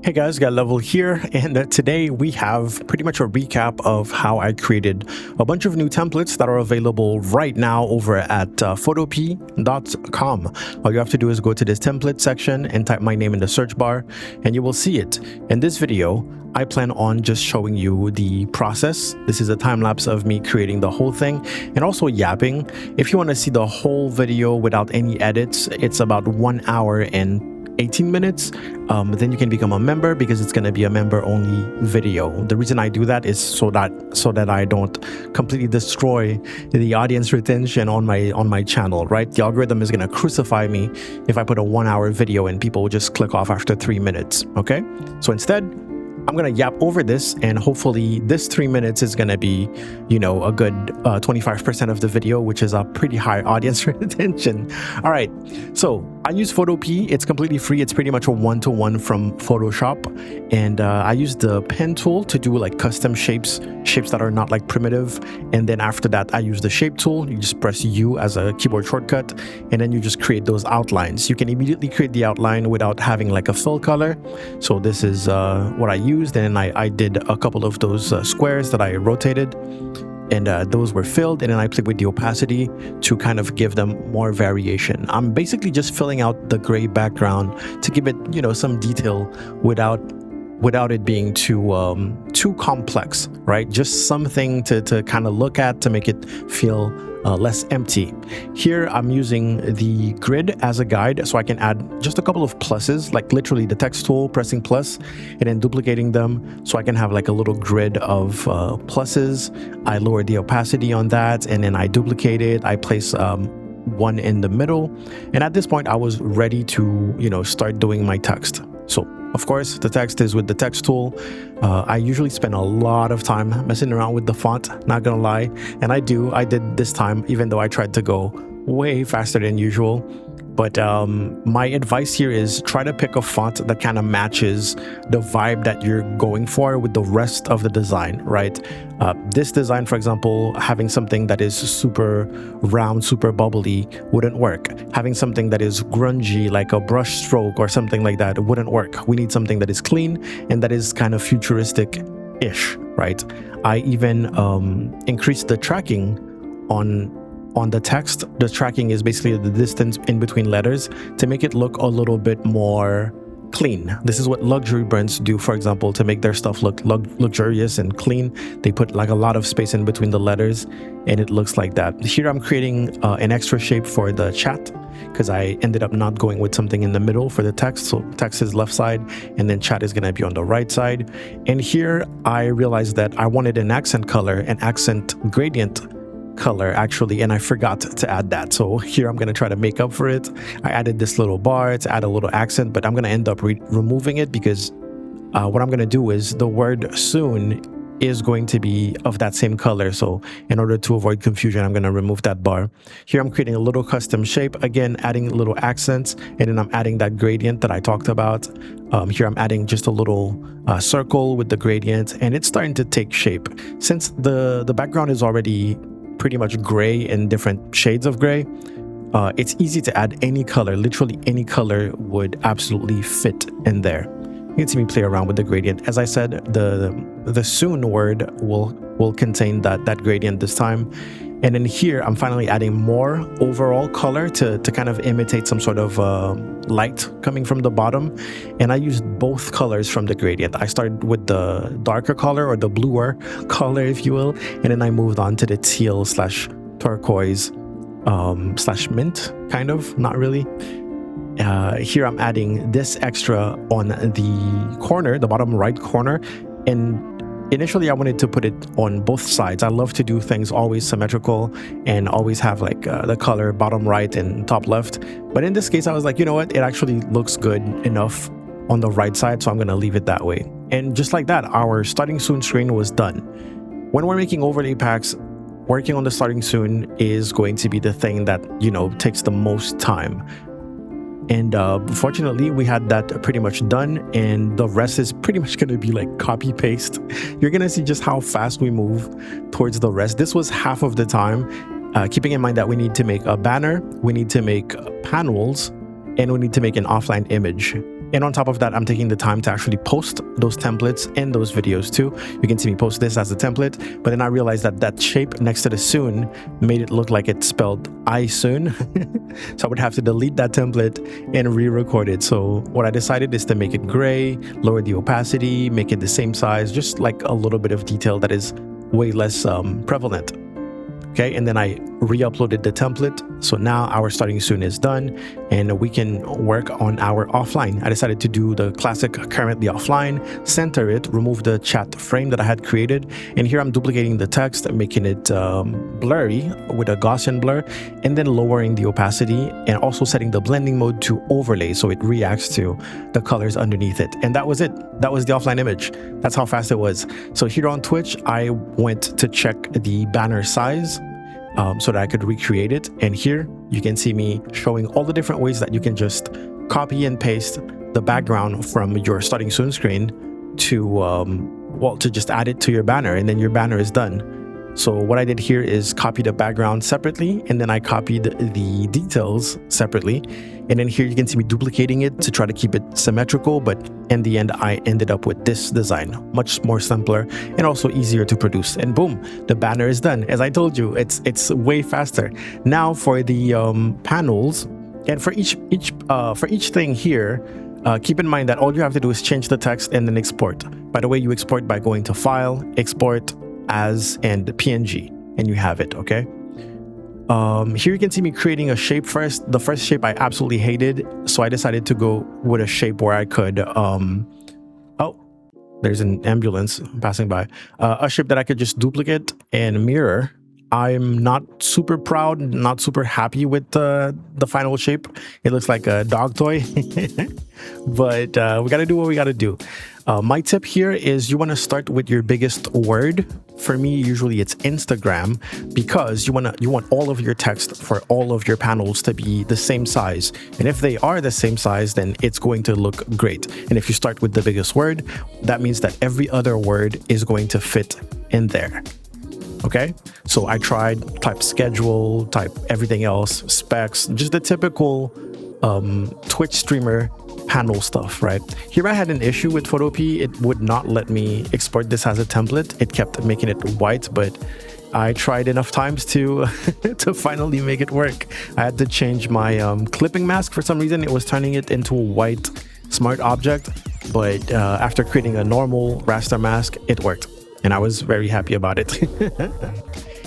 Hey guys, got Level here, and today we have pretty much a recap of how I created a bunch of new templates that are available right now over at photopea.com. All you have to do is go to this template section and type my name in the search bar, and you will see it. In this video, I plan on just showing you the process. This is a time lapse of me creating the whole thing and also yapping. If you want to see the whole video without any edits, it's about 1 hour and 18 minutes. Then you can become a member because it's going to be a member only video. The reason I do that is so that I don't completely destroy the audience retention on my channel, right? The algorithm is going to crucify me if I put a 1 hour video and people will just click off after 3 minutes. Okay, so instead I'm gonna yap over this, and hopefully this 3 minutes is gonna be, you know, a good 25% of the video, which is a pretty high audience retention. All right, so I use Photopea. It's completely free. It's pretty much a one-to-one from Photoshop, and I use the pen tool to do like custom shapes that are not like primitive. And then after that, I use the shape tool. You just press U as a keyboard shortcut, and then you just create those outlines. You can immediately create the outline without having like a fill color. So this is what I used, and I did a couple of those squares that I rotated, and those were filled, and then I played with the opacity to kind of give them more variation. I'm basically just filling out the gray background to give it, you know, some detail without it being too complex, right? Just something to kind of look at to make it feel less empty. Here I'm using the grid as a guide, so I can add just a couple of pluses, like literally the text tool, pressing plus and then duplicating them, so I can have like a little grid of pluses. I lower the opacity on that, and then I duplicate it. I place one in the middle, and at this point I was ready to, you know, start doing my text. So of course, the text is with the text tool. I usually spend a lot of time messing around with the font, not gonna lie. And I did this time, even though I tried to go way faster than usual. But my advice here is try to pick a font that kind of matches the vibe that you're going for with the rest of the design, right? This design, for example, having something that is super round, super bubbly wouldn't work. Having something that is grungy, like a brush stroke or something like that, wouldn't work. We need something that is clean and that is kind of futuristic-ish, right? I even increased the tracking on the text. The tracking is basically the distance in between letters to make it look a little bit more clean. This is what luxury brands do, for example, to make their stuff look luxurious and clean. They put like a lot of space in between the letters, and it looks like that. Here I'm creating an extra shape for the chat because I ended up not going with something in the middle for the text. So text is left side, and then chat is going to be on the right side. And here I realized that I wanted an accent color, an accent gradient color actually, and I forgot to add that. So here I'm going to try to make up for it. I added this little bar to add a little accent, but I'm going to end up removing it because what I'm going to do is the word soon is going to be of that same color. So in order to avoid confusion, I'm going to remove that bar. Here I'm creating a little custom shape, again adding little accents, and then I'm adding that gradient that I talked about. Here I'm adding just a little circle with the gradient, and it's starting to take shape. Since the background is already pretty much gray in different shades of gray, it's easy to add any color. Literally any color would absolutely fit in there. You can see me play around with the gradient. As I said, the soon word will contain that gradient this time. And then here I'm finally adding more overall color to kind of imitate some sort of light coming from the bottom. And I used both colors from the gradient. I started with the darker color, or the bluer color, if you will, and then I moved on to the teal slash turquoise slash mint, kind of, not really. Here I'm adding this extra on the corner, the bottom right corner, and initially I wanted to put it on both sides. I love to do things always symmetrical and always have like the color bottom right and top left. But in this case, I was like, you know what? It actually looks good enough on the right side, so I'm going to leave it that way. And just like that, our starting soon screen was done. When we're making overlay packs, working on the starting soon is going to be the thing that, you know, takes the most time. And fortunately, we had that pretty much done, and the rest is pretty much going to be like copy paste. You're going to see just how fast we move towards the rest. This was half of the time, keeping in mind that we need to make a banner, we need to make panels, and we need to make an offline image. And on top of that, I'm taking the time to actually post those templates in those videos too. You can see me post this as a template, but then I realized that that shape next to the soon made it look like it spelled I soon. So I would have to delete that template and re-record it. So what I decided is to make it gray, lower the opacity, make it the same size, just like a little bit of detail that is way less prevalent. Okay, and then I re-uploaded the template. So now our starting soon is done and we can work on our offline. I decided to do the classic currently offline, center it, remove the chat frame that I had created. And here I'm duplicating the text, making it blurry with a Gaussian blur, and then lowering the opacity and also setting the blending mode to overlay so it reacts to the colors underneath it. And that was it. That was the offline image. That's how fast it was. So here on Twitch, I went to check the banner size so that I could recreate it. And here you can see me showing all the different ways that you can just copy and paste the background from your starting soon screen to, well, to just add it to your banner, and then your banner is done. So what I did here is copy the background separately, and then I copied the details separately. And then here you can see me duplicating it to try to keep it symmetrical, but in the end, I ended up with this design, much more simpler and also easier to produce. And boom, the banner is done. As I told you, it's way faster. Now for the panels, and for each thing here, keep in mind that all you have to do is change the text and then export. By the way, you export by going to File, Export as, and PNG, and you have it. Okay. Here you can see me creating a shape first. The first shape I absolutely hated, so I decided to go with a shape where I could oh, there's an ambulance passing by. A shape that I could just duplicate and mirror. I'm not super proud, not super happy with the final shape. It looks like a dog toy, but we got to do what we got to do. My tip here is you want to start with your biggest word. For me, usually it's Instagram, because you want all of your text for all of your panels to be the same size. And if they are the same size, then it's going to look great. And if you start with the biggest word, that means that every other word is going to fit in there. Okay, so I tried type schedule, type everything else, specs, just the typical Twitch streamer panel stuff, right? Here I had an issue with Photopea. It would not let me export this as a template. It kept making it white, but I tried enough times to to finally make it work. I had to change my clipping mask. For some reason, it was turning it into a white smart object, but after creating a normal raster mask, it worked. And I was very happy about it.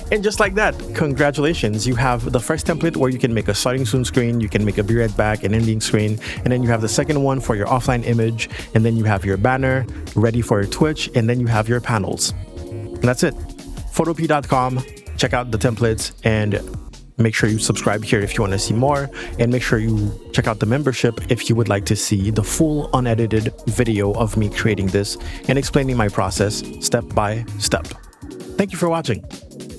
And just like that, congratulations, you have the first template where you can make a starting soon screen, you can make a be right back, an ending screen, and then you have the second one for your offline image, and then you have your banner ready for your Twitch, and then you have your panels. And that's it. Photopea.com, check out the templates, and make sure you subscribe here if you want to see more, and make sure you check out the membership if you would like to see the full unedited video of me creating this and explaining my process step by step. Thank you for watching.